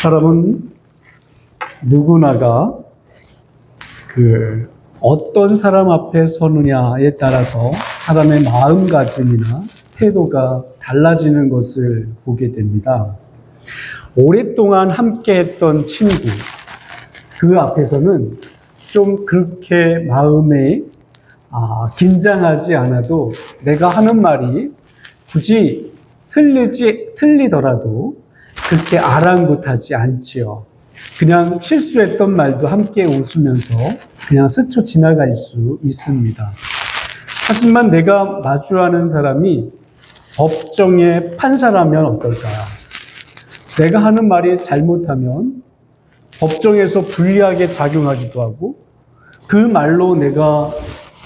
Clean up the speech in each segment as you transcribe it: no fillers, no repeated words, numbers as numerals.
사람은 누구나가 어떤 사람 앞에 서느냐에 따라서 사람의 마음가짐이나 태도가 달라지는 것을 보게 됩니다. 오랫동안 함께 했던 친구, 그 앞에서는 좀 그렇게 마음에 긴장하지 않아도 내가 하는 말이 굳이 틀리더라도 그렇게 아랑곳하지 않지요. 그냥 실수했던 말도 함께 웃으면서 그냥 스쳐 지나갈 수 있습니다. 하지만 내가 마주하는 사람이 법정의 판사라면 어떨까요? 내가 하는 말이 잘못하면 법정에서 불리하게 작용하기도 하고 그 말로 내가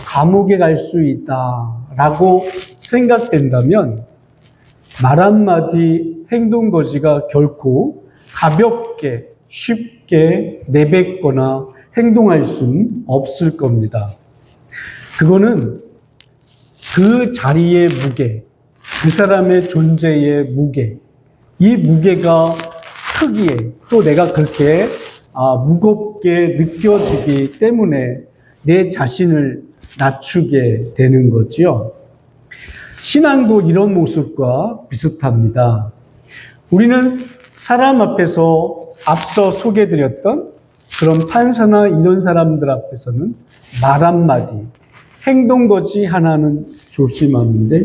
감옥에 갈 수 있다라고 생각된다면 말 한마디 행동 거지가 결코 가볍게 쉽게 내뱉거나 행동할 수는 없을 겁니다. 그거는 그 자리의 무게, 그 사람의 존재의 무게, 이 무게가 크기에 또 내가 그렇게 무겁게 느껴지기 때문에 내 자신을 낮추게 되는 거지요. 신앙도 이런 모습과 비슷합니다. 우리는 사람 앞에서 앞서 소개해드렸던 그런 판사나 이런 사람들 앞에서는 말 한마디, 행동 거지 하나는 조심하는데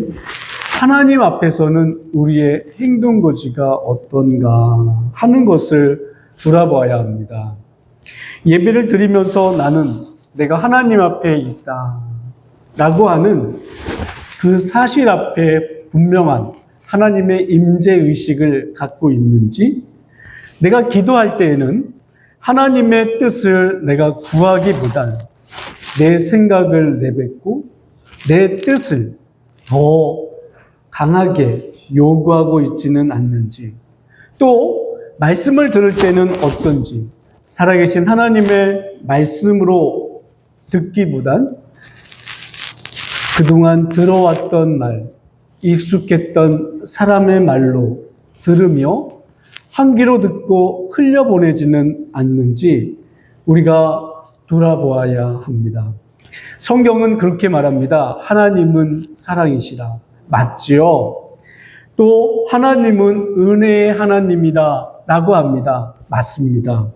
하나님 앞에서는 우리의 행동 거지가 어떤가 하는 것을 돌아봐야 합니다. 예배를 드리면서 나는 내가 하나님 앞에 있다 라고 하는 그 사실 앞에 분명한 하나님의 임재의식을 갖고 있는지, 내가 기도할 때에는 하나님의 뜻을 내가 구하기보단 내 생각을 내뱉고 내 뜻을 더 강하게 요구하고 있지는 않는지, 또 말씀을 들을 때는 어떤지 살아계신 하나님의 말씀으로 듣기보단 그동안 들어왔던 말, 익숙했던 사람의 말로 들으며 한 귀로 듣고 흘려보내지는 않는지 우리가 돌아보아야 합니다. 성경은 그렇게 말합니다. 하나님은 사랑이시라. 맞지요? 또 하나님은 은혜의 하나님이다 라고 합니다. 맞습니다.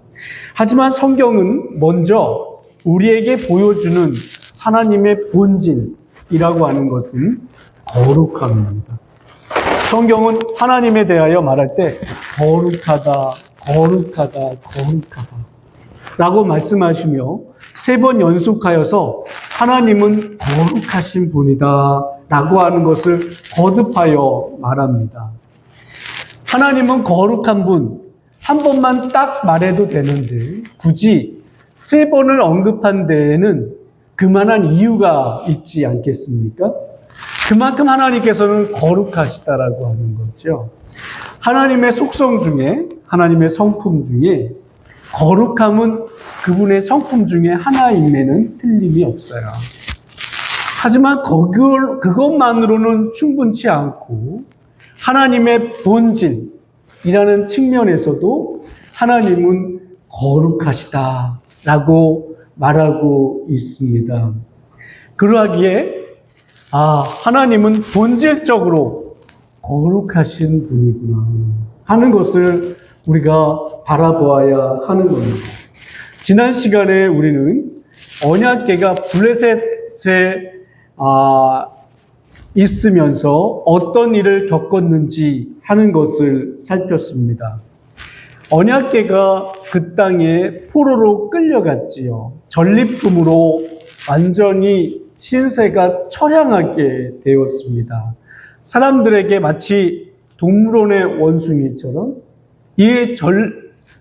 하지만 성경은 먼저 우리에게 보여주는 하나님의 본질이라고 하는 것은 거룩함입니다. 성경은 하나님에 대하여 말할 때 거룩하다, 거룩하다, 거룩하다 라고 말씀하시며 3번 연속하여서 하나님은 거룩하신 분이다 라고 하는 것을 거듭하여 말합니다. 하나님은 거룩한 분, 한 번만 딱 말해도 되는데 굳이 3번을 언급한 데에는 그만한 이유가 있지 않겠습니까? 그만큼 하나님께서는 거룩하시다라고 하는 거죠. 하나님의 속성 중에, 하나님의 성품 중에 거룩함은 그분의 성품 중에 하나임에는 틀림이 없어요. 하지만 그것만으로는 충분치 않고 하나님의 본질이라는 측면에서도 하나님은 거룩하시다라고 말하고 있습니다. 그러하기에 하나님은 본질적으로 거룩하신 분이구나 하는 것을 우리가 바라보아야 하는 겁니다. 지난 시간에 우리는 언약궤가 블레셋에 있으면서 어떤 일을 겪었는지 하는 것을 살폈습니다. 언약궤가 그 땅에 포로로 끌려갔지요. 전리품으로 완전히 신세가 처량하게 되었습니다. 사람들에게 마치 동물원의 원숭이처럼 이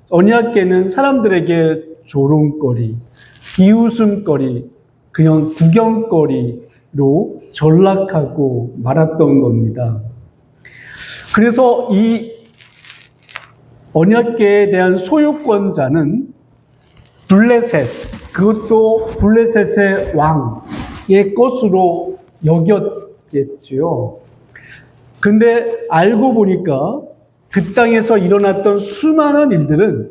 언약궤는 사람들에게 조롱거리, 비웃음거리, 그냥 구경거리로 전락하고 말았던 겁니다. 그래서 이 언약궤에 대한 소유권자는 블레셋, 그것도 블레셋의 왕의 것으로 여겼겠지요. 근데 알고 보니까 그 땅에서 일어났던 수많은 일들은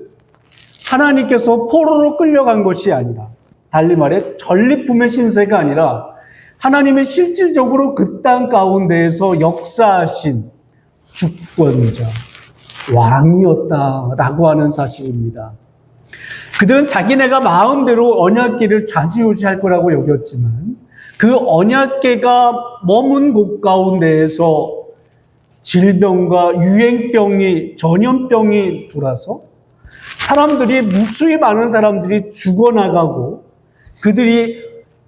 하나님께서 포로로 끌려간 것이 아니라, 달리 말해 전리품의 신세가 아니라 하나님의 실질적으로 그 땅 가운데에서 역사하신 주권자, 왕이었다라고 하는 사실입니다. 그들은 자기네가 마음대로 언약궤를 좌지우지할 거라고 여겼지만 그 언약궤가 머문 곳 가운데에서 질병과 유행병이, 전염병이 돌아서 사람들이, 무수히 많은 사람들이 죽어나가고 그들이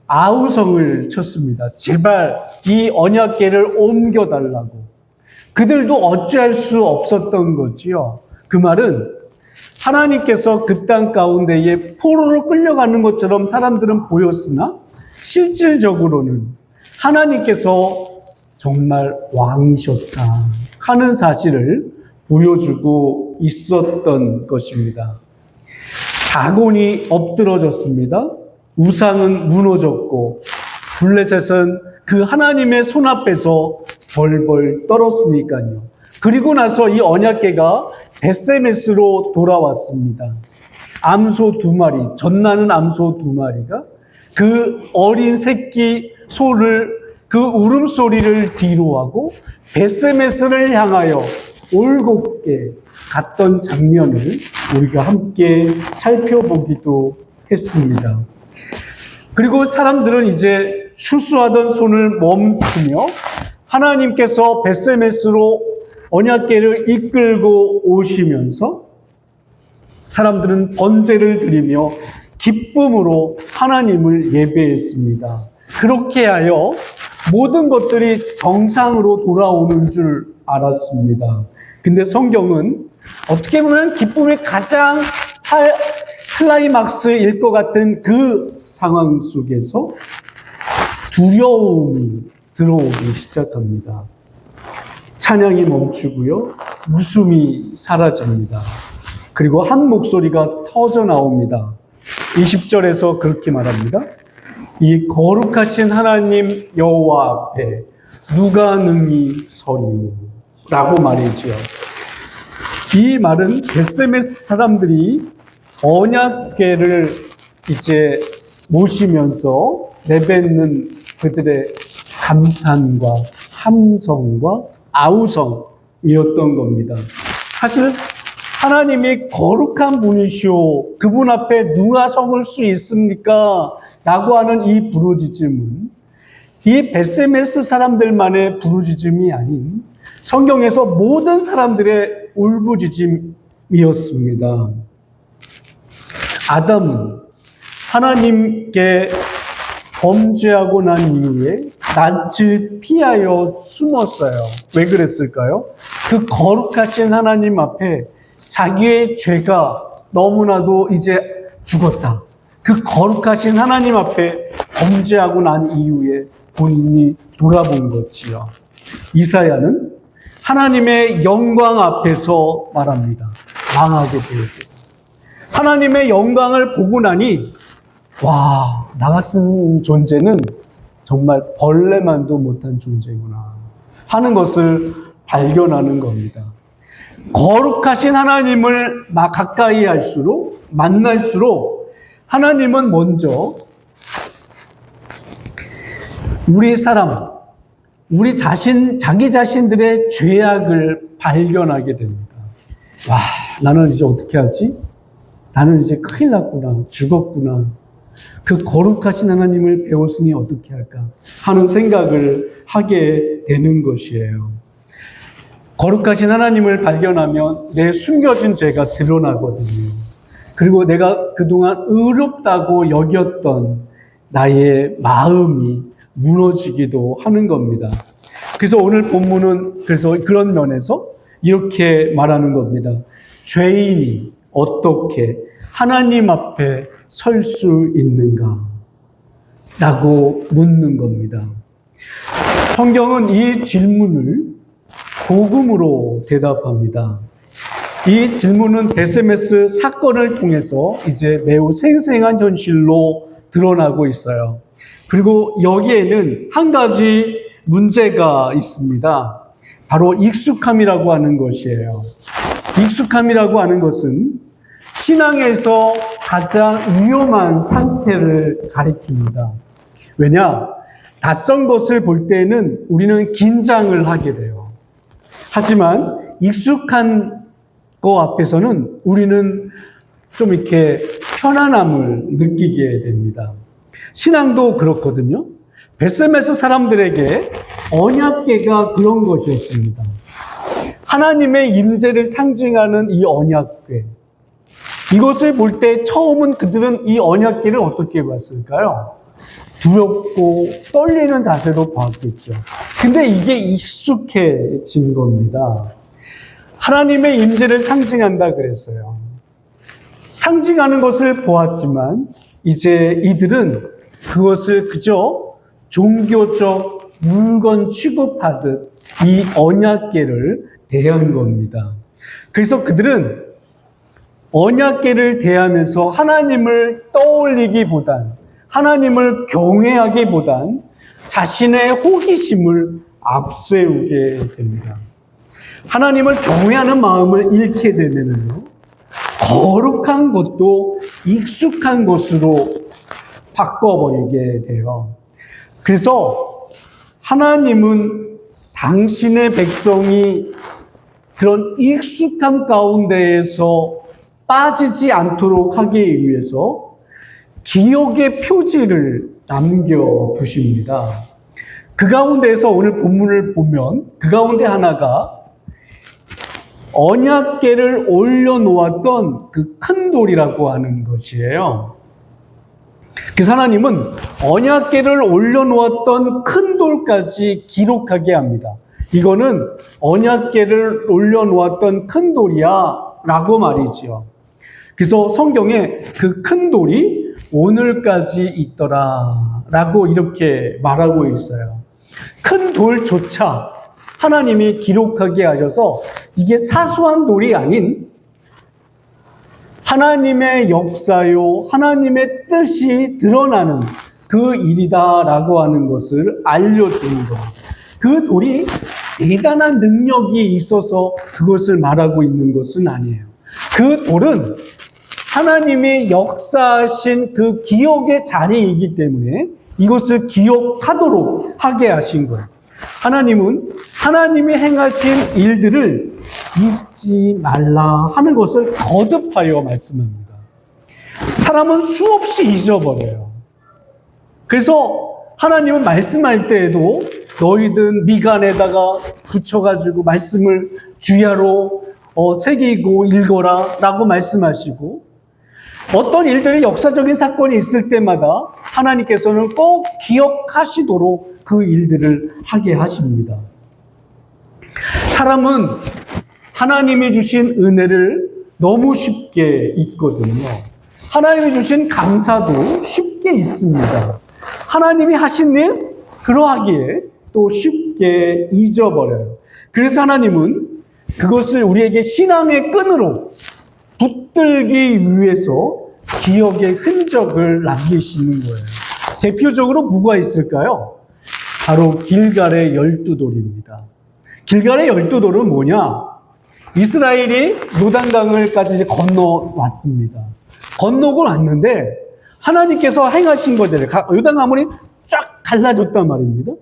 아우성을 쳤습니다. 제발 이 언약궤를 옮겨달라고. 그들도 어찌할 수 없었던 거지요. 그 말은 하나님께서 그 땅 가운데에 포로로 끌려가는 것처럼 사람들은 보였으나 실질적으로는 하나님께서 정말 왕이셨다 하는 사실을 보여주고 있었던 것입니다. 다곤이 엎드러졌습니다. 우상은 무너졌고 블레셋은 그 하나님의 손 앞에서 벌벌 떨었으니까요. 그리고 나서 이 언약궤가 벳세메스로 돌아왔습니다. 암소 2마리, 젖나는 암소 2마리가 그 어린 새끼 소를, 그 울음소리를 뒤로하고 벳세메스를 향하여 올곧게 갔던 장면을 우리가 함께 살펴보기도 했습니다. 그리고 사람들은 이제 추수하던 손을 멈추며 하나님께서 벳세메스로 언약궤를 이끌고 오시면서 사람들은 번제를 드리며 기쁨으로 하나님을 예배했습니다. 그렇게 하여 모든 것들이 정상으로 돌아오는 줄 알았습니다. 근데 성경은 어떻게 보면 기쁨의 가장 클라이막스일 것 같은 그 상황 속에서 두려움이 들어오기 시작합니다. 찬양이 멈추고요. 웃음이 사라집니다. 그리고 한 목소리가 터져 나옵니다. 20절에서 그렇게 말합니다. 이 거룩하신 하나님 여호와 앞에 누가 능히 서리요? 라고 말이지요. 이 말은 벳세메스 사람들이 언약궤를 이제 모시면서 내뱉는 그들의 감탄과 함성과 아우성이었던 겁니다. 사실 하나님이 거룩한 분이시오, 그분 앞에 누가 서물 수 있습니까? 라고 하는 이 부르짖음은 이 벳세메스 사람들만의 부르짖음이 아닌 성경에서 모든 사람들의 울부짖음이었습니다. 아담은 하나님께 범죄하고 난 이후에 낯을 피하여 숨었어요. 왜 그랬을까요? 그 거룩하신 하나님 앞에 자기의 죄가 너무나도 이제 죽었다. 그 거룩하신 하나님 앞에 범죄하고 난 이후에 본인이 돌아본 거지요. 이사야는 하나님의 영광 앞에서 말합니다. 망하게 되었고. 하나님의 영광을 보고 나니 와, 나 같은 존재는 정말 벌레만도 못한 존재구나 하는 것을 발견하는 겁니다. 거룩하신 하나님을 가까이 할수록, 만날수록 하나님은 먼저 우리 자기 자신들의 죄악을 발견하게 됩니다. 와, 나는 이제 어떻게 하지? 나는 이제 큰일 났구나, 죽었구나. 그 거룩하신 하나님을 배웠으니 어떻게 할까 하는 생각을 하게 되는 것이에요. 거룩하신 하나님을 발견하면 내 숨겨진 죄가 드러나거든요. 그리고 내가 그동안 의롭다고 여겼던 나의 마음이 무너지기도 하는 겁니다. 그래서 오늘 본문은 그래서 그런 면에서 이렇게 말하는 겁니다. 죄인이 어떻게 하나님 앞에 설 수 있는가? 라고 묻는 겁니다. 성경은 이 질문을 복음으로 대답합니다. 이 질문은 벳세메스 사건을 통해서 이제 매우 생생한 현실로 드러나고 있어요. 그리고 여기에는 한 가지 문제가 있습니다. 바로 익숙함이라고 하는 것이에요. 익숙함이라고 하는 것은 신앙에서 가장 위험한 상태를 가리킵니다. 왜냐? 낯선 것을 볼 때는 우리는 긴장을 하게 돼요. 하지만 익숙한 것 앞에서는 우리는 좀 이렇게 편안함을 느끼게 됩니다. 신앙도 그렇거든요. 벳세메스 사람들에게 언약궤가 그런 것이었습니다. 하나님의 임재를 상징하는 이 언약궤. 이것을 볼 때 처음은 그들은 이 언약궤를 어떻게 봤을까요? 두렵고 떨리는 자세로 봤겠죠. 근데 이게 익숙해진 겁니다. 하나님의 임재를 상징한다 그랬어요. 상징하는 것을 보았지만 이제 이들은 그것을 그저 종교적 물건 취급하듯 이 언약궤를 대한 겁니다. 그래서 그들은 언약궤를 대하면서 하나님을 떠올리기보단, 하나님을 경외하기보단 자신의 호기심을 앞세우게 됩니다. 하나님을 경외하는 마음을 잃게 되면요, 거룩한 것도 익숙한 것으로 바꿔버리게 돼요. 그래서 하나님은 당신의 백성이 그런 익숙함 가운데에서 빠지지 않도록 하기 위해서 기억의 표지를 남겨두십니다. 그 가운데에서 오늘 본문을 보면 그 가운데 하나가 언약궤를 올려놓았던 그 큰 돌이라고 하는 것이에요. 그래서 하나님은 언약궤를 올려놓았던 큰 돌까지 기록하게 합니다. 이거는 언약궤를 올려놓았던 큰 돌이야 라고 말이지요. 그래서 성경에 그 큰 돌이 오늘까지 있더라 라고 이렇게 말하고 있어요. 큰 돌조차 하나님이 기록하게 하셔서 이게 사소한 돌이 아닌 하나님의 역사요, 하나님의 뜻이 드러나는 그 일이다라고 하는 것을 알려주는 거예요. 그 돌이 대단한 능력이 있어서 그것을 말하고 있는 것은 아니에요. 그 돌은 하나님의 역사하신 그 기억의 자리이기 때문에 이것을 기억하도록 하게 하신 거예요. 하나님은 하나님이 행하신 일들을 잊지 말라 하는 것을 거듭하여 말씀합니다. 사람은 수없이 잊어버려요. 그래서 하나님은 말씀할 때에도 너희들 미간에다가 붙여가지고 말씀을 주야로 새기고 읽어라 라고 말씀하시고, 어떤 일들이 역사적인 사건이 있을 때마다 하나님께서는 꼭 기억하시도록 그 일들을 하게 하십니다. 사람은 하나님이 주신 은혜를 너무 쉽게 잊거든요. 하나님이 주신 감사도 쉽게 잊습니다. 하나님이 하신 일 그러하기에 또 쉽게 잊어버려요. 그래서 하나님은 그것을 우리에게 신앙의 끈으로 붙들기 위해서 기억의 흔적을 남기시는 거예요. 대표적으로 뭐가 있을까요? 바로 길갈의 12돌입니다. 길갈의 12돌은 뭐냐? 이스라엘이 요단강을까지 이제 건너왔습니다. 건너고 왔는데 하나님께서 행하신 거잖아요. 요단강물이 쫙 갈라졌단 말입니다.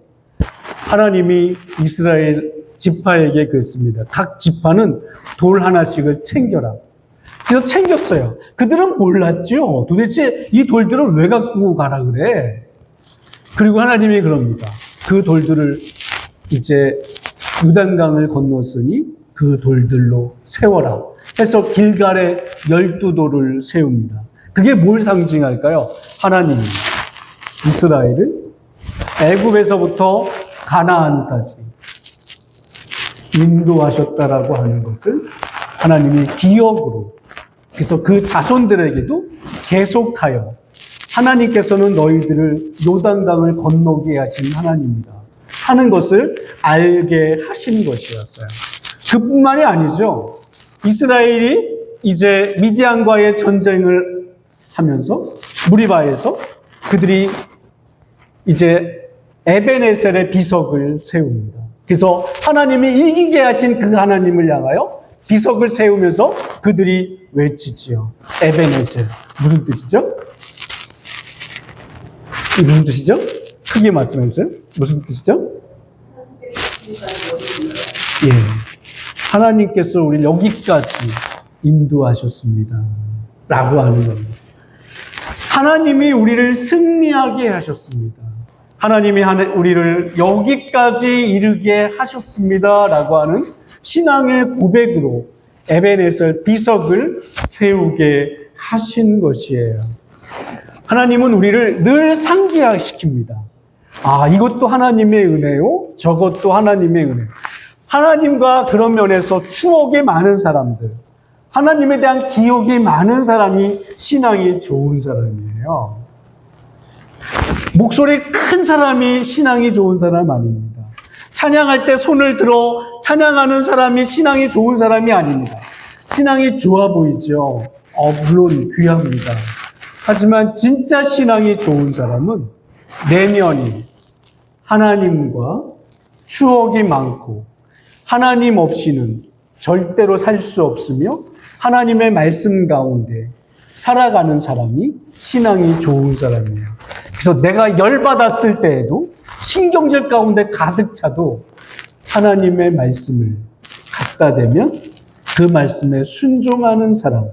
하나님이 이스라엘 지파에게 그랬습니다. 각 지파는 돌 하나씩을 챙겨라. 그래서 챙겼어요. 그들은 몰랐죠. 도대체 이 돌들을 왜 갖고 가라 그래? 그리고 하나님이 그럽니다. 그 돌들을 이제 요단강을 건넜으니 그 돌들로 세워라 해서 길갈에 12돌을 세웁니다. 그게 뭘 상징할까요? 하나님이 이스라엘을 애굽에서부터 가나안까지 인도하셨다라고 하는 것을 하나님이 기억으로, 그래서 그 자손들에게도 계속하여 하나님께서는 너희들을 요단강을 건너게 하신 하나님이다 하는 것을 알게 하신 것이었어요. 그뿐만이 아니죠. 이스라엘이 이제 미디안과의 전쟁을 하면서 무리바에서 그들이 이제 에벤에셀의 비석을 세웁니다. 그래서 하나님이 이기게 하신 그 하나님을 향하여 비석을 세우면서 그들이 외치지요. 에베네셀. 무슨 뜻이죠? 무슨 뜻이죠? 크게 말씀해 주세요. 무슨 뜻이죠? 예. 하나님께서 우리를 여기까지 인도하셨습니다. 라고 하는 겁니다. 하나님이 우리를 승리하게 하셨습니다. 하나님이 우리를 여기까지 이르게 하셨습니다. 라고 하는 신앙의 고백으로 에베네셀 비석을 세우게 하신 것이에요. 하나님은 우리를 늘 상기시킵니다. 아, 이것도 하나님의 은혜요. 저것도 하나님의 은혜. 하나님과 그런 면에서 추억이 많은 사람들, 하나님에 대한 기억이 많은 사람이 신앙이 좋은 사람이에요. 목소리 큰 사람이 신앙이 좋은 사람 아닙니다. 찬양할 때 손을 들어 찬양하는 사람이 신앙이 좋은 사람이 아닙니다. 신앙이 좋아 보이죠? 물론 귀합니다. 하지만 진짜 신앙이 좋은 사람은 내면이 하나님과 추억이 많고 하나님 없이는 절대로 살 수 없으며 하나님의 말씀 가운데 살아가는 사람이 신앙이 좋은 사람이에요. 그래서 내가 열받았을 때에도 신경질 가운데 가득 차도 하나님의 말씀을 갖다 대면 그 말씀에 순종하는 사람,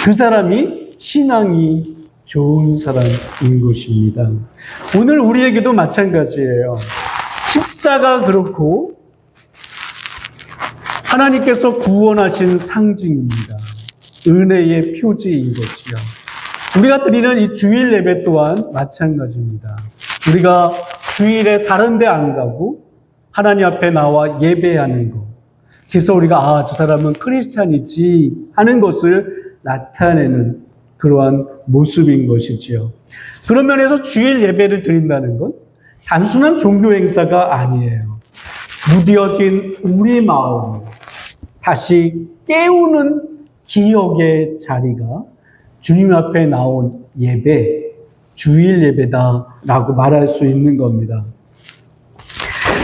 그 사람이 신앙이 좋은 사람인 것입니다. 오늘 우리에게도 마찬가지예요. 십자가 그렇고 하나님께서 구원하신 상징입니다. 은혜의 표지인 것이요. 우리가 드리는 이 주일 예배 또한 마찬가지입니다. 우리가 주일에 다른 데 안 가고 하나님 앞에 나와 예배하는 것. 그래서 우리가 저 사람은 크리스찬이지 하는 것을 나타내는 그러한 모습인 것이지요. 그런 면에서 주일 예배를 드린다는 건 단순한 종교 행사가 아니에요. 무뎌진 우리 마음을 다시 깨우는 기억의 자리가 주님 앞에 나온 예배, 주일 예배다라고 말할 수 있는 겁니다.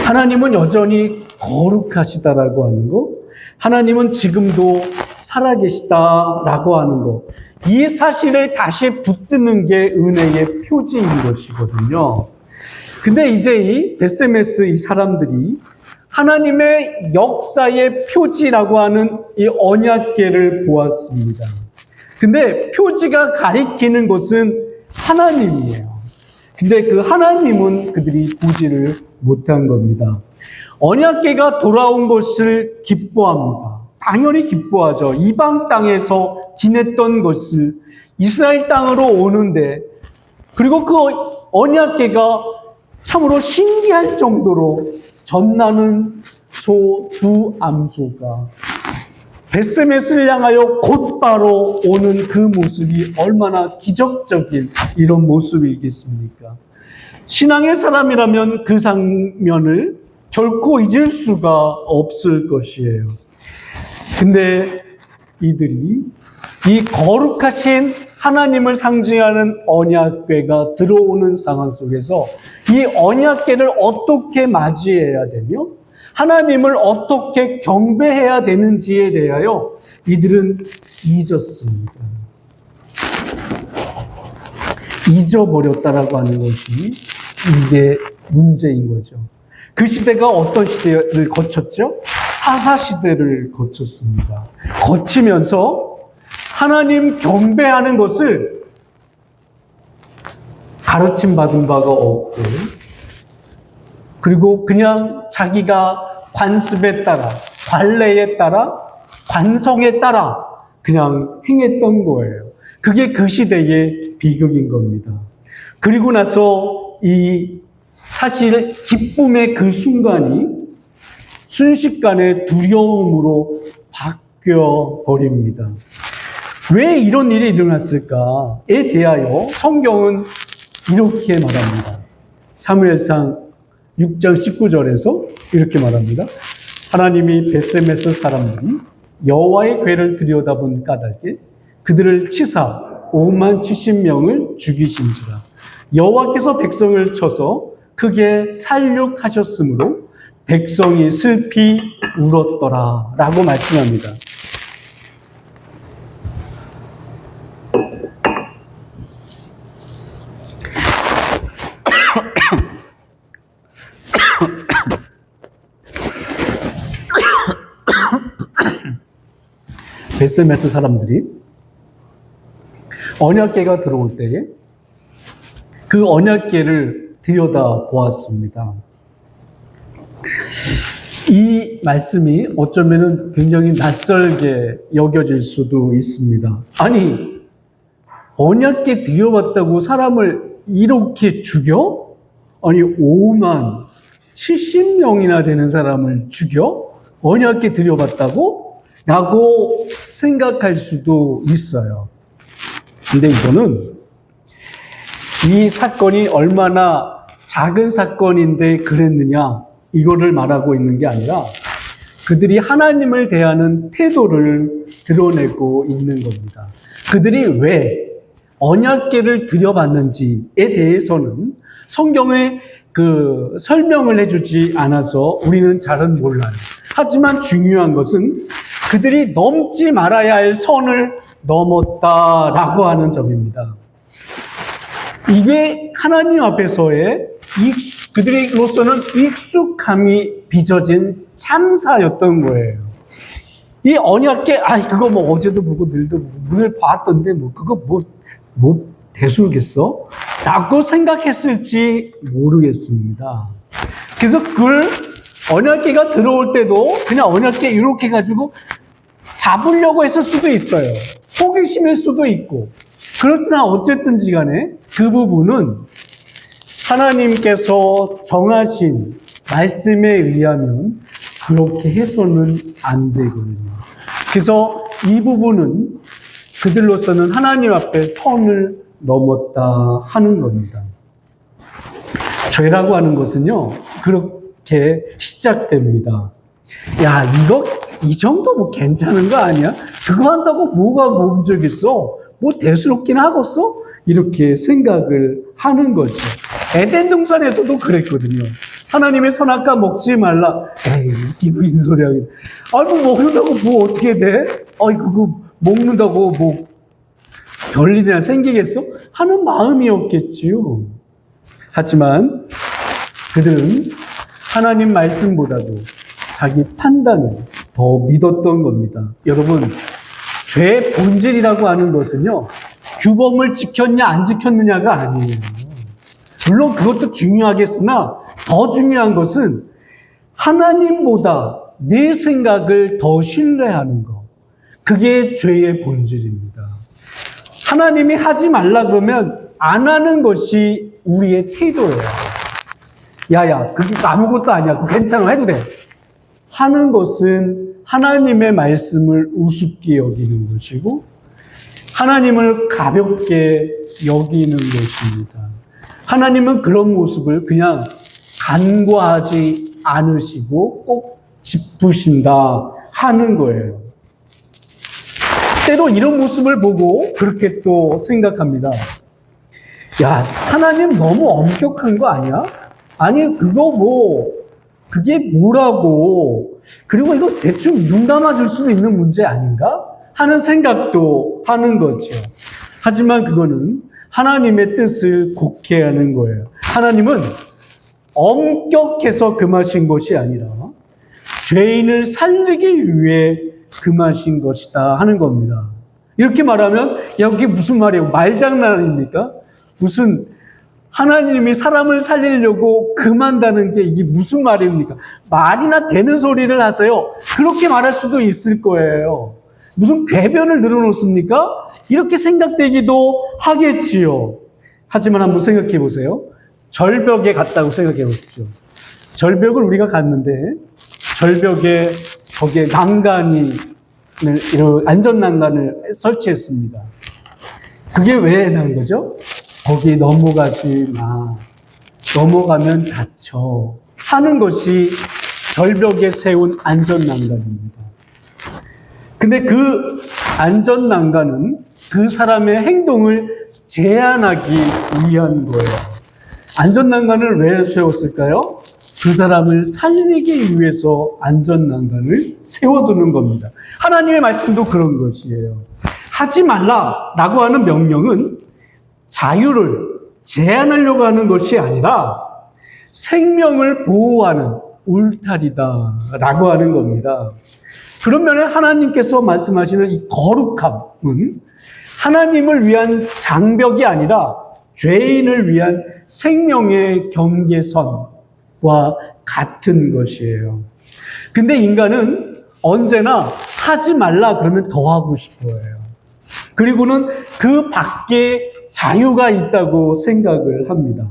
하나님은 여전히 거룩하시다라고 하는 거, 하나님은 지금도 살아계시다라고 하는 거, 이 사실을 다시 붙드는 게 은혜의 표지인 것이거든요. 근데 이제 이 베세메스 이 사람들이 하나님의 역사의 표지라고 하는 이 언약궤를 보았습니다. 근데 표지가 가리키는 것은 하나님이에요. 근데 그 하나님은 그들이 보지를 못한 겁니다. 언약궤가 돌아온 것을 기뻐합니다. 당연히 기뻐하죠. 이방 땅에서 지냈던 것을 이스라엘 땅으로 오는데, 그리고 그 언약궤가 참으로 신기할 정도로 전나는 소 두 암소가 베세메스를 향하여 곧바로 오는 그 모습이 얼마나 기적적인 이런 모습이겠습니까? 신앙의 사람이라면 그 장면을 결코 잊을 수가 없을 것이에요. 근데 이들이 이 거룩하신 하나님을 상징하는 언약궤가 들어오는 상황 속에서 이 언약궤를 어떻게 맞이해야 되며 하나님을 어떻게 경배해야 되는지에 대하여 이들은 잊었습니다. 잊어버렸다라고 하는 것이 이게 문제인 거죠. 그 시대가 어떤 시대를 거쳤죠? 사사시대를 거쳤습니다. 거치면서 하나님 경배하는 것을 가르침 받은 바가 없고, 그리고 그냥 자기가 관습에 따라, 관례에 따라, 관성에 따라 그냥 행했던 거예요. 그게 그 시대의 비극인 겁니다. 그리고 나서 이 사실 기쁨의 그 순간이 순식간에 두려움으로 바뀌어 버립니다. 왜 이런 일이 일어났을까에 대하여 성경은 이렇게 말합니다. 사무엘상 6장 19절에서 이렇게 말합니다. 하나님이 베세메스 사람들이 여호와의 궤를 들여다본 까닭에 그들을 치사 5만 70명을 죽이신지라. 여호와께서 백성을 쳐서 크게 살육하셨으므로 백성이 슬피 울었더라 라고 말씀합니다. 베스메스 사람들이 언약궤가 들어올 때에 그 언약궤를 들여다보았습니다. 이 말씀이 어쩌면 굉장히 낯설게 여겨질 수도 있습니다. 아니, 언약궤 들여봤다고 사람을 이렇게 죽여? 아니, 5만 70명이나 되는 사람을 죽여? 언약궤 들여봤다고? 라고 생각할 수도 있어요. 근데 이거는 이 사건이 얼마나 작은 사건인데 그랬느냐, 이거를 말하고 있는 게 아니라 그들이 하나님을 대하는 태도를 드러내고 있는 겁니다. 그들이 왜 언약궤를 들여봤는지에 대해서는 성경에 그 설명을 해주지 않아서 우리는 잘은 몰라요. 하지만 중요한 것은 그들이 넘지 말아야 할 선을 넘었다라고 하는 점입니다. 이게 하나님 앞에서의 그들로서는 익숙함이 빚어진 참사였던 거예요. 이 언약궤, 그거 뭐 어제도 보고 늘도 보고 문을 봤던데 뭐 그거 뭐 대수겠어? 라고 생각했을지 모르겠습니다. 그래서 그걸 언약궤가 들어올 때도 그냥 언약궤 이렇게 해가지고 잡으려고 했을 수도 있어요. 호기심일 수도 있고. 그렇구나 어쨌든지 간에 그 부분은 하나님께서 정하신 말씀에 의하면 그렇게 해서는 안 되거든요. 그래서 이 부분은 그들로서는 하나님 앞에 선을 넘었다 하는 겁니다. 죄라고 하는 것은요, 그렇게 시작됩니다. 야, 이 정도 뭐 괜찮은 거 아니야? 그거 한다고 뭐가 문제겠어? 뭐 대수롭긴 하겠어? 이렇게 생각을 하는 거죠. 에덴 동산에서도 그랬거든요. 하나님의 선악과 먹지 말라. 에이, 웃기고 있는 소리 하긴. 뭐 먹는다고 뭐 어떻게 돼? 그거 먹는다고 뭐 별일이나 생기겠어? 하는 마음이었겠지요. 하지만 그들은 하나님 말씀보다도 자기 판단을 더 믿었던 겁니다. 여러분, 죄의 본질이라고 하는 것은요, 규범을 지켰냐 안 지켰느냐가 아니에요. 물론 그것도 중요하겠으나 더 중요한 것은 하나님보다 내 생각을 더 신뢰하는 것. 그게 죄의 본질입니다. 하나님이 하지 말라 그러면 안 하는 것이 우리의 태도예요. 야야, 그게 아무것도 아니야. 그거 괜찮아. 해도 돼. 하는 것은 하나님의 말씀을 우습게 여기는 것이고 하나님을 가볍게 여기는 것입니다. 하나님은 그런 모습을 그냥 간과하지 않으시고 꼭 짚으신다 하는 거예요. 때로 이런 모습을 보고 그렇게 또 생각합니다. 야, 하나님 너무 엄격한 거 아니야? 아니, 그게 뭐라고. 그리고 이거 대충 눈 감아줄 수도 있는 문제 아닌가? 하는 생각도 하는 거죠. 하지만 그거는 하나님의 뜻을 곡해하는 거예요. 하나님은 엄격해서 금하신 것이 아니라 죄인을 살리기 위해 금하신 것이다 하는 겁니다. 이렇게 말하면 이게 무슨 말이에요? 말장난입니까? 무슨 하나님이 사람을 살리려고 금한다는 게 이게 무슨 말입니까? 말이나 되는 소리를 하세요. 그렇게 말할 수도 있을 거예요. 무슨 궤변을 늘어놓습니까? 이렇게 생각되기도 하겠지요. 하지만 한번 생각해 보세요. 절벽에 갔다고 생각해 보십시오. 절벽을 우리가 갔는데 절벽에 거기에 이런 안전 난간을 설치했습니다. 그게 왜 난 거죠? 거기 넘어가지 마. 넘어가면 다쳐. 하는 것이 절벽에 세운 안전 난간입니다. 근데 그 안전 난간은 그 사람의 행동을 제한하기 위한 거예요. 안전 난간을 왜 세웠을까요? 그 사람을 살리기 위해서 안전난간을 세워두는 겁니다. 하나님의 말씀도 그런 것이에요. 하지 말라라고 하는 명령은 자유를 제한하려고 하는 것이 아니라 생명을 보호하는 울타리다라고 하는 겁니다. 그런 면에 하나님께서 말씀하시는 이 거룩함은 하나님을 위한 장벽이 아니라 죄인을 위한 생명의 경계선과 같은 것이에요. 근데 인간은 언제나 하지 말라 그러면 더 하고 싶어 해요. 그리고는 그 밖에 자유가 있다고 생각을 합니다.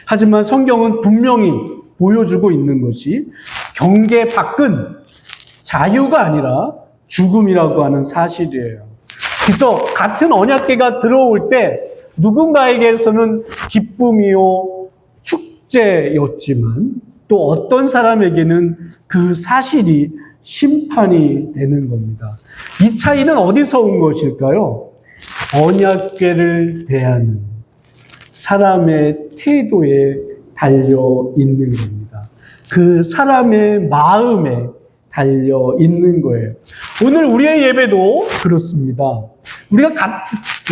하지만 성경은 분명히 보여주고 있는 것이 경계 밖은 자유가 아니라 죽음이라고 하는 사실이에요. 그래서 같은 언약궤가 들어올 때 누군가에게서는 기쁨이요 축제였지만 또 어떤 사람에게는 그 사실이 심판이 되는 겁니다. 이 차이는 어디서 온 것일까요? 언약궤를 대하는 사람의 태도에 달려 있는 겁니다. 그 사람의 마음에 달려 있는 거예요. 오늘 우리의 예배도 그렇습니다. 우리가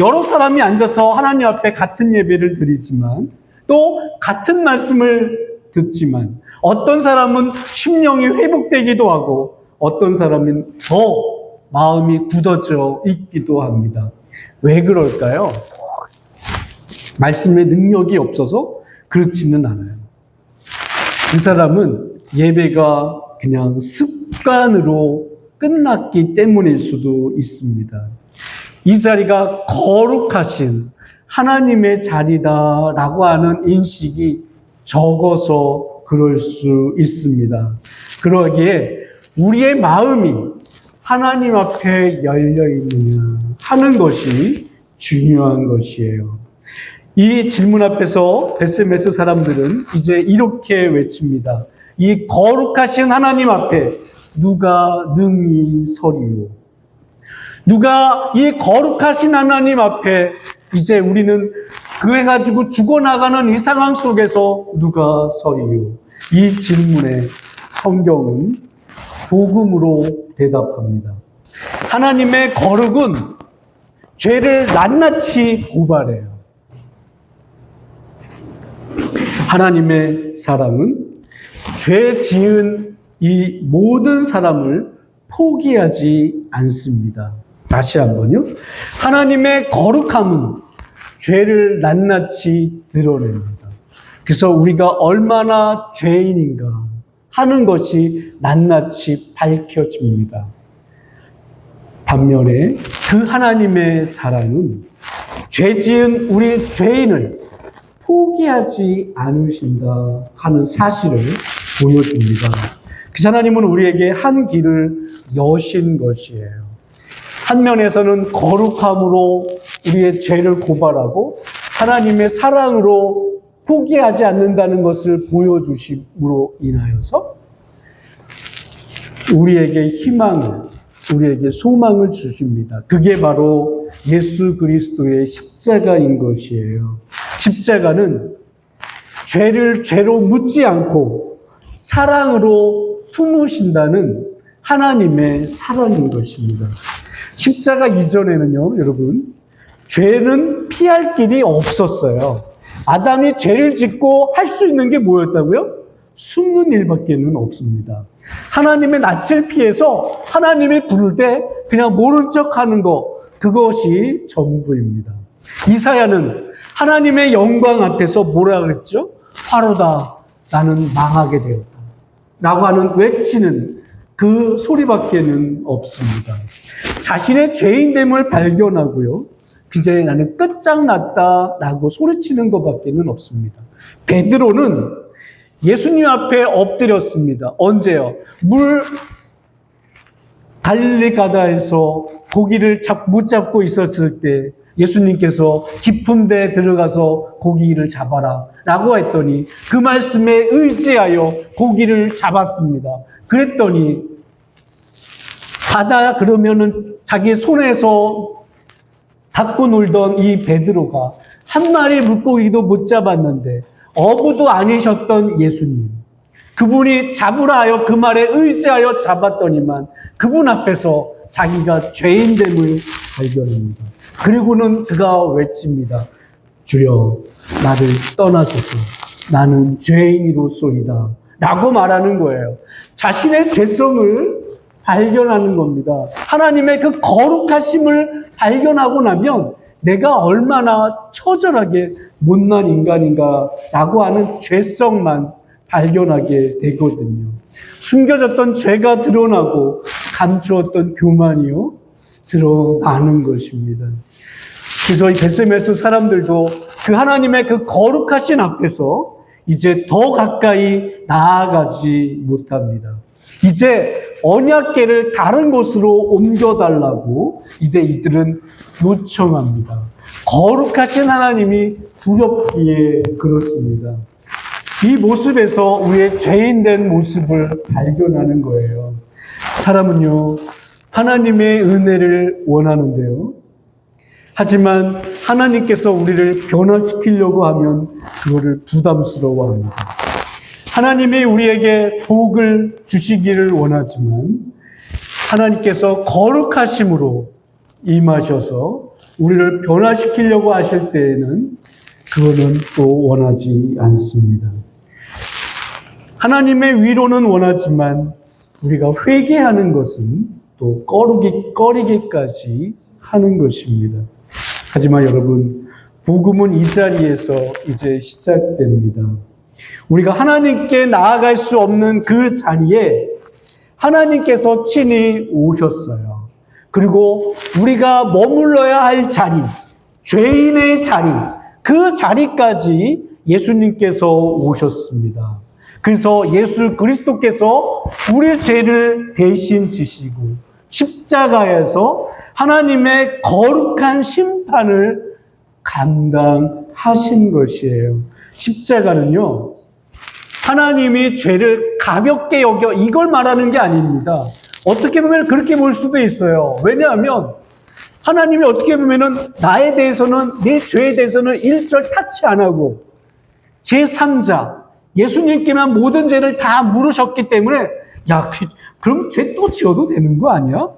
여러 사람이 앉아서 하나님 앞에 같은 예배를 드리지만 또 같은 말씀을 듣지만 어떤 사람은 심령이 회복되기도 하고 어떤 사람은 더 마음이 굳어져 있기도 합니다. 왜 그럴까요? 말씀의 능력이 없어서 그렇지는 않아요. 그 사람은 예배가 그냥 습관으로 끝났기 때문일 수도 있습니다. 이 자리가 거룩하신 하나님의 자리다라고 하는 인식이 적어서 그럴 수 있습니다. 그러기에 우리의 마음이 하나님 앞에 열려 있느냐 하는 것이 중요한 것이에요. 이 질문 앞에서 베스메스 사람들은 이제 이렇게 외칩니다. 이 거룩하신 하나님 앞에 누가 능히 서리요? 누가 이 거룩하신 하나님 앞에 이제 우리는 그래가지고 죽어나가는 이 상황 속에서 누가 서리요? 이 질문에 성경은 복음으로 대답합니다. 하나님의 거룩은 죄를 낱낱이 고발해요. 하나님의 사랑은 죄 지은 이 모든 사람을 포기하지 않습니다. 다시 한번요. 하나님의 거룩함은 죄를 낱낱이 드러냅니다. 그래서 우리가 얼마나 죄인인가 하는 것이 낱낱이 밝혀집니다. 반면에 그 하나님의 사랑은 죄 지은 우리 죄인을 포기하지 않으신다 하는 사실을 보여줍니다. 그 하나님은 우리에게 한 길을 여신 것이에요. 한 면에서는 거룩함으로 우리의 죄를 고발하고 하나님의 사랑으로 포기하지 않는다는 것을 보여주심으로 인하여서 우리에게 희망을, 우리에게 소망을 주십니다. 그게 바로 예수 그리스도의 십자가인 것이에요. 십자가는 죄를 죄로 묻지 않고 사랑으로 품으신다는 하나님의 사랑인 것입니다. 십자가 이전에는요, 여러분, 죄는 피할 길이 없었어요. 아담이 죄를 짓고 할 수 있는 게 뭐였다고요? 숨는 일밖에는 없습니다. 하나님의 낯을 피해서 하나님이 부를 때 그냥 모른 척 하는 거, 그것이 전부입니다. 이사야는 하나님의 영광 앞에서 뭐라 그랬죠? 화로다, 나는 망하게 되었다 라고 하는 외치는 그 소리밖에는 없습니다. 자신의 죄인됨을 발견하고요, 이제 나는 끝장났다 라고 소리치는 것밖에는 없습니다. 베드로는 예수님 앞에 엎드렸습니다. 언제요? 갈릴리 가다에서 고기를 못 잡고 있었을 때 예수님께서 깊은 데 들어가서 고기를 잡아라 라고 했더니 그 말씀에 의지하여 고기를 잡았습니다. 그랬더니 바다 그러면은 자기 손에서 갖고 놀던 이 베드로가 한 마리 물고기도 못 잡았는데 어부도 아니셨던 예수님, 그분이 잡으라 하여 그 말에 의지하여 잡았더니만 그분 앞에서 자기가 죄인됨을 발견합니다. 그리고는 그가 외칩니다. 주여, 나를 떠나소서. 나는 죄인이로소이다. 라고 말하는 거예요. 자신의 죄성을 발견하는 겁니다. 하나님의 그 거룩하심을 발견하고 나면 내가 얼마나 처절하게 못난 인간인가 라고 하는 죄성만 발견하게 되거든요. 숨겨졌던 죄가 드러나고 감추었던 교만이요 드러나는 것입니다. 그래서 이 벳세메스 사람들도 그 하나님의 그 거룩하신 앞에서 이제 더 가까이 나아가지 못합니다. 이제 언약궤를 다른 곳으로 옮겨달라고 이제 이들은 요청합니다. 거룩하신 하나님이 두렵기에 그렇습니다. 이 모습에서 우리의 죄인된 모습을 발견하는 거예요. 사람은요, 하나님의 은혜를 원하는데요. 하지만 하나님께서 우리를 변화시키려고 하면 그거를 부담스러워합니다. 하나님이 우리에게 복을 주시기를 원하지만 하나님께서 거룩하심으로 임하셔서 우리를 변화시키려고 하실 때에는 그거는 또 원하지 않습니다. 하나님의 위로는 원하지만 우리가 회개하는 것은 또 꺼리기까지 하는 것입니다. 하지만 여러분, 복음은 이 자리에서 이제 시작됩니다. 우리가 하나님께 나아갈 수 없는 그 자리에 하나님께서 친히 오셨어요. 그리고 우리가 머물러야 할 자리, 죄인의 자리, 그 자리까지 예수님께서 오셨습니다. 그래서 예수 그리스도께서 우리 죄를 대신 지시고 십자가에서 하나님의 거룩한 심판을 감당하신 것이에요. 십자가는요, 하나님이 죄를 가볍게 여겨 이걸 말하는 게 아닙니다. 어떻게 보면 그렇게 볼 수도 있어요. 왜냐하면 하나님이 어떻게 보면은 나에 대해서는, 내 죄에 대해서는 일절 타치 안 하고 제3자 예수님께만 모든 죄를 다 물으셨기 때문에 야, 그럼 죄 또 지어도 되는 거 아니야?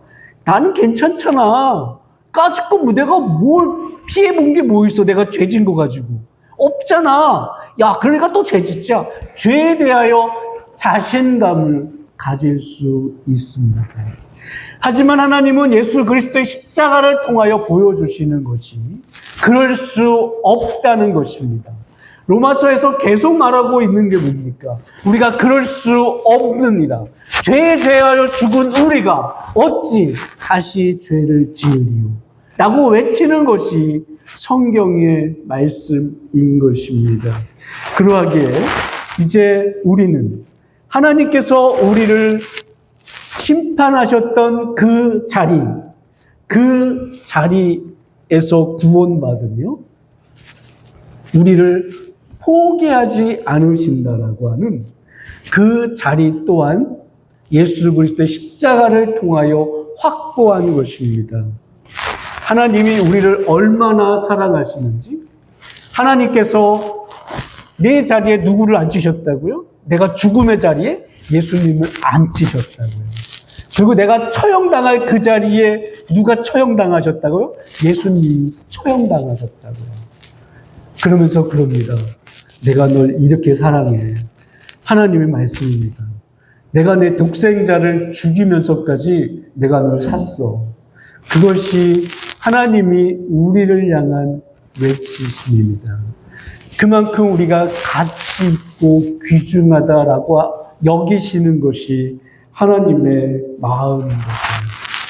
나는 괜찮잖아. 까짓거 내가 뭘 피해본 게 뭐 있어? 내가 죄 진 거 가지고. 없잖아. 야, 그러니까 또 죄 짓자. 죄에 대하여 자신감을 가질 수 있습니다. 하지만 하나님은 예수 그리스도의 십자가를 통하여 보여주시는 것이 그럴 수 없다는 것입니다. 로마서에서 계속 말하고 있는 게 뭡니까? 우리가 그럴 수 없느니라. 죄에 대하여 죽은 우리가 어찌 다시 죄를 지으리요? 라고 외치는 것이 성경의 말씀인 것입니다. 그러하기에 이제 우리는 하나님께서 우리를 심판하셨던 그 자리에서 구원받으며 우리를 포기하지 않으신다라고 하는 그 자리 또한 예수 그리스도의 십자가를 통하여 확보한 것입니다. 하나님이 우리를 얼마나 사랑하시는지, 하나님께서 내 자리에 누구를 앉히셨다고요? 내가 죽음의 자리에 예수님을 앉히셨다고요. 그리고 내가 처형당할 그 자리에 누가 처형당하셨다고요? 예수님이 처형당하셨다고요. 그러면서 그럽니다. 내가 널 이렇게 사랑해. 하나님의 말씀입니다. 내가 내 독생자를 죽이면서까지 내가 널 샀어. 그것이 하나님이 우리를 향한 외치심입니다. 그만큼 우리가 가치 있고 귀중하다라고 여기시는 것이 하나님의 마음입니다.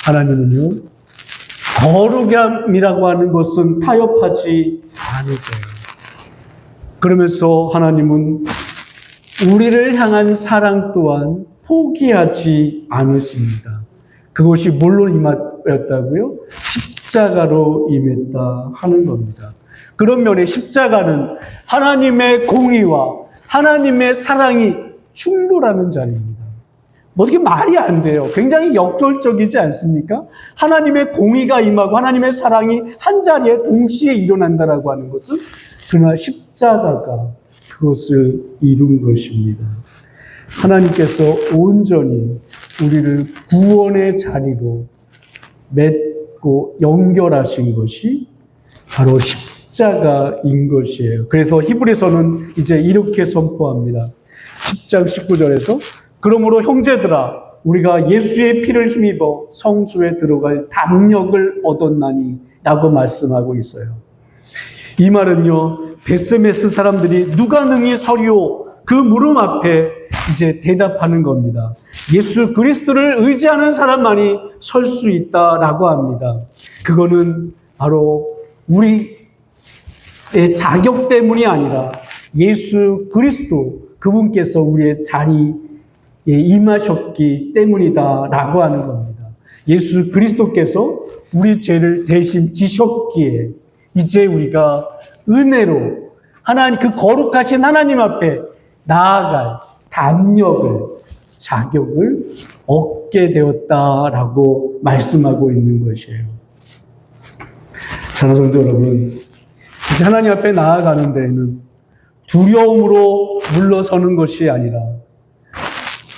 하나님은요, 거룩함이라고 하는 것은 타협하지 않으세요. 그러면서 하나님은 우리를 향한 사랑 또한 포기하지 않으십니다. 그것이 뭘로 임하였다고요? 십자가로 임했다 하는 겁니다. 그런 면에 십자가는 하나님의 공의와 하나님의 사랑이 충돌하는 자리입니다. 뭐 어떻게 말이 안 돼요. 굉장히 역설적이지 않습니까? 하나님의 공의가 임하고 하나님의 사랑이 한 자리에 동시에 일어난다라고 하는 것은 그러나 십자가가 그것을 이룬 것입니다. 하나님께서 온전히 우리를 구원의 자리로 맺고 연결하신 것이 바로 십자가인 것이에요. 그래서 히브리서는 이제 이렇게 선포합니다. 10장 19절에서 그러므로 형제들아 우리가 예수의 피를 힘입어 성소에 들어갈 담력을 얻었나니 라고 말씀하고 있어요. 이 말은요, 베스메스 사람들이 누가 능히 서리오 그 물음 앞에 이제 대답하는 겁니다. 예수 그리스도를 의지하는 사람만이 설 수 있다라고 합니다. 그거는 바로 우리의 자격 때문이 아니라 예수 그리스도 그분께서 우리의 자리에 임하셨기 때문이다라고 하는 겁니다. 예수 그리스도께서 우리 죄를 대신 지셨기에 이제 우리가 은혜로 하나님 그 거룩하신 하나님 앞에 나아갈 담력을 자격을 얻게 되었다라고 말씀하고 있는 것이에요. 사랑하는 성도 여러분, 이제 하나님 앞에 나아가는 데에는 두려움으로 물러서는 것이 아니라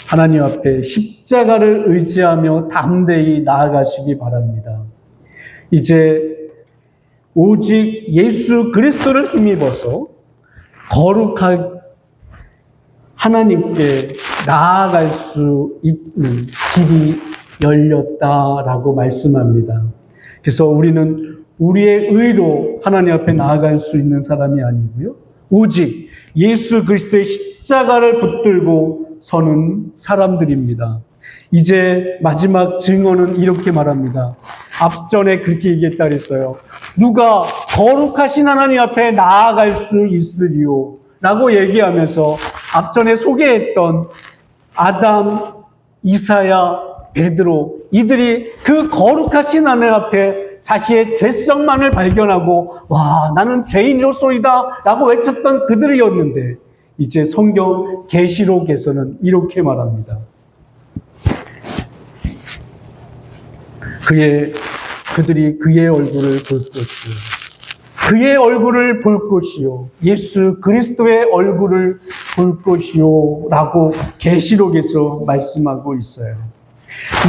하나님 앞에 십자가를 의지하며 담대히 나아가시기 바랍니다. 이제 오직 예수 그리스도를 힘입어서 거룩한 하나님께 나아갈 수 있는 길이 열렸다라고 말씀합니다. 그래서 우리는 우리의 의로 하나님 앞에 나아갈 수 있는 사람이 아니고요. 오직 예수 그리스도의 십자가를 붙들고 서는 사람들입니다. 이제 마지막 증언은 이렇게 말합니다. 앞전에 그렇게 얘기했다 그랬어요. 누가 거룩하신 하나님 앞에 나아갈 수 있으리요? 라고 얘기하면서 앞전에 소개했던 아담, 이사야, 베드로 이들이 그 거룩하신 하나님 앞에 자신의 죄성만을 발견하고 와 나는 죄인이로소이다 라고 외쳤던 그들이었는데 이제 성경 계시록에서는 이렇게 말합니다. 그들이 그의 얼굴을 볼 것이요. 그의 얼굴을 볼 것이요. 예수 그리스도의 얼굴을 볼 것이요. 라고 계시록에서 말씀하고 있어요.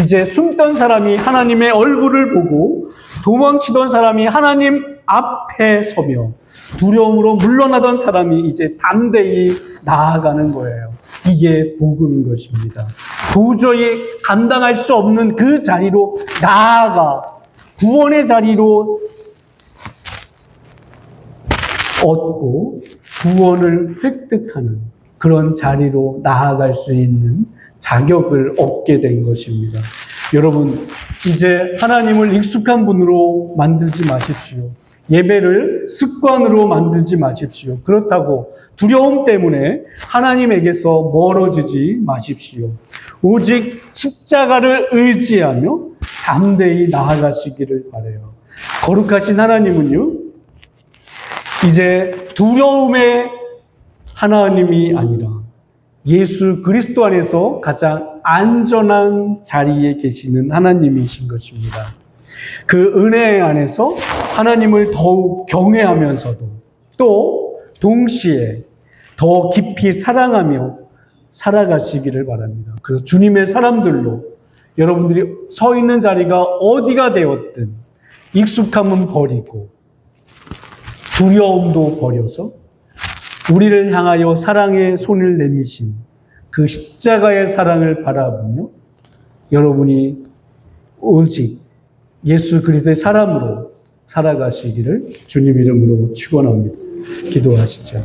이제 숨던 사람이 하나님의 얼굴을 보고 도망치던 사람이 하나님 앞에 서며 두려움으로 물러나던 사람이 이제 담대히 나아가는 거예요. 이게 복음인 것입니다. 도저히 감당할 수 없는 그 자리로 나아가 구원의 자리로 얻고 구원을 획득하는 그런 자리로 나아갈 수 있는 자격을 얻게 된 것입니다. 여러분, 이제 하나님을 익숙한 분으로 만들지 마십시오. 예배를 습관으로 만들지 마십시오. 그렇다고 두려움 때문에 하나님에게서 멀어지지 마십시오. 오직 십자가를 의지하며 담대히 나아가시기를 바라요. 거룩하신 하나님은요, 이제 두려움의 하나님이 아니라 예수 그리스도 안에서 가장 안전한 자리에 계시는 하나님이신 것입니다. 그 은혜 안에서 하나님을 더욱 경외하면서도 또 동시에 더 깊이 사랑하며 살아가시기를 바랍니다. 그래서 주님의 사람들로 여러분들이 서 있는 자리가 어디가 되었든 익숙함은 버리고 두려움도 버려서 우리를 향하여 사랑의 손을 내미신 그 십자가의 사랑을 바라보며 여러분이 오직 예수 그리스도의 사람으로 살아가시기를 주님 이름으로 축원합니다. 기도하시죠.